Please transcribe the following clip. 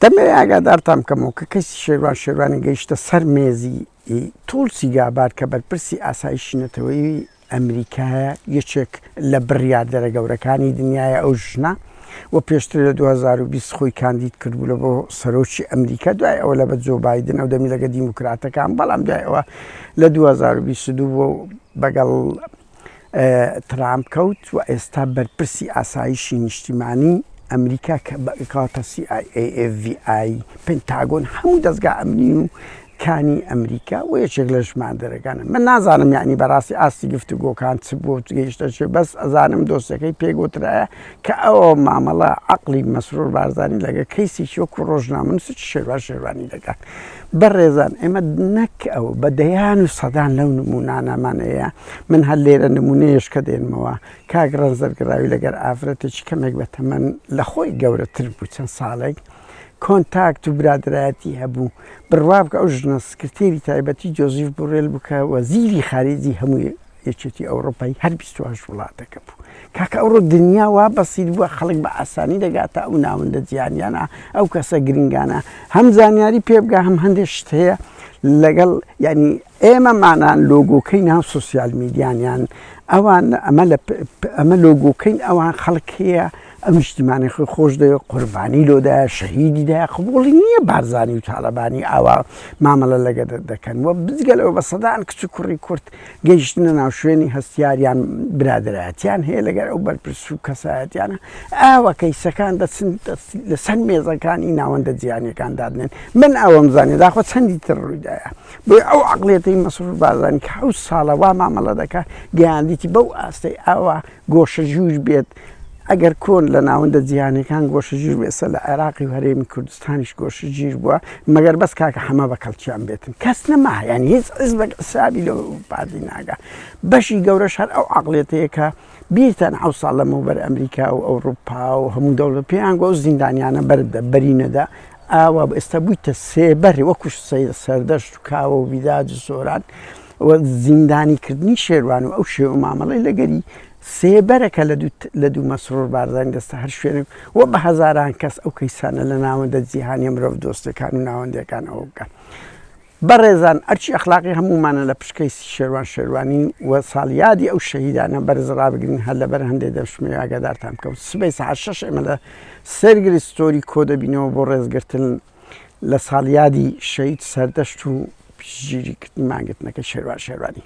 دەمێ ئاگادارتان بکەمەوە کە کەسی شێروانی گەیشتە سەر مێزی تولسیگا بار کە بەرپرسی ئاسایشینەتەوەی ئەمریکایە یەکێک لە بڕیاردەرە گەورەکانی دنیاە ئەو ژنە و پێشتر لە 2020 خۆی کاندید کردبوو لە بۆ سەرۆکی ئەمریکا دوای ئەوە لە بە جۆ بایدن ئەو دەمی لەگە دیموکراتەکان بەڵام دوای ئەوە لە 2022 بەگەڵ ترامپ کەوت و ئێستا بەرپرسی ئاسایشی نیشتیمانی ئەمریکا کە کاتە CIA پنتاگۆن هەموو دەستگا ئەمنی و کانی ئەمریکا و یەکێک لە ژماردەرەکانە من نازانم یعنی بەڕاستی ئاستی گفتوگۆکان چ بۆ گەیشتە چێ بەس ئەزانم دۆستەکەی پێگوترایە کە ئەوە مامەڵە عەقڵی مەسرور بارزانانی لەگە کەیسێکی وەکو ڕۆژنامەنووس شێروانی دەکات بەڕێزان ئێمە نەک ئەوە بە دەیان و سەدان لەو نمونانەمانەیە من هەر لێرە نمونەیەش کە دێنمەوە کاک ڕەنزەرگراوی لەگەر ئافرەتێکی کەمێک بە تەمەن لە خۆی گەورەتر بوو چەند ساڵێک کۆنتاکت و برادایەتی هەبوو بڕوا بکە ئەو ژنە سکرتێری تایبەتی جۆزیف بورێل بکە وەزیری خارجی هەموو یەکێتی ئەوروپای هەر 28 وڵاتەکە بوو کاکە ئەوڕۆ دنیا وا بەسییر بووە خەڵک بە ئاسانی دەگاتە ئەو ناوەندە جیهانیانە ئەو کەسە گرنگانە هەم زانیاری پێ بگا هەم هەندێک شت هەیە لەگەڵ ینی ئێمەمانان لۆگۆکەی ناو سوسیال میدیانیان ئەوان ئەمە لۆگۆکەین ئەوان خەڵک هەیە ئەم نیشتیمانی خۆش دەوێت قوربانی لۆدایە شەهیدیدایە قبوڵی نییە بارزانی و تاالبانی ئاوا مامەڵە لەگە دەکەن وە بزگەلەوە بە سەدان کچ و کوڕی کورت گەیشتنە ناو شوێنی هەستیاریان برادایەتیان هەیە لەگەر ئەو بەرپرس و کەسایەتیانە ئاوە کەیسەکان دەچن لەسەر مێزەکانی ناوەندە جیهانیەکان دادنێن من ئەوەم زانێ داخۆ چەندی تر ڕوویدایە بۆی ئەو عەقڵێتەی مەسرور بارزانی کە حەوت ساڵە وا مامەڵە دەکات گەیاندیتی بەو ئاستەی ئاوا گۆشەژوور بێت ئەگەر کۆن لە ناوەندە جیهانیەکان گۆشەگیر بێسە لە عێراقی و هەرێمی کوردستانیش گۆشەگیر بووە مەگەر بەس کاکە هەمە بە کەڵکییان بێتن کەس نەما ینی هیچ بە سابی لە پادی ناگا بەشی گەورەش هەر ئەو عەقڵێتەیە کە بیرتان حەوت ساڵ لەمەوبەر ئەمریکا و ئەوروپا و هەموو دەوڵەت پێیان گۆ زیندانیانە بەرینەدا ئاوا ئێستا بوویتە سێبەری وەکوش سەردەشت و کاوە و بیداج و سۆران زیندانیکردنی شێروان و ئەو شێوە مامەڵەی لەگەری سێبەرەکە لە دوو مەسرور بارزانانی دەستە هەر شوێنێک وە بە هەزاران کەس ئەو کەیسانە لە ناوەندە جیهانی مرۆڤ دۆستەکان و ناوەندەکان ئەوە بکەن بەڕێزان ئەرچی ئەخلاقی هەمومانە لە پشکەی شێروانی وە ساڵیادی ئەو شەهیدانە بەرز ڕابگرین هەر لەبەر هەندێک دەشمێ ئاگادارتان بکەوت سبەی ساعت 6 ئێمە لە سەرگری ستۆری کۆ دەبینەوە بۆ ڕێزگرتن لە ساڵیادی شەهید سەردەشت و پشتگیریکردنی مانگرتنەکە شێروانی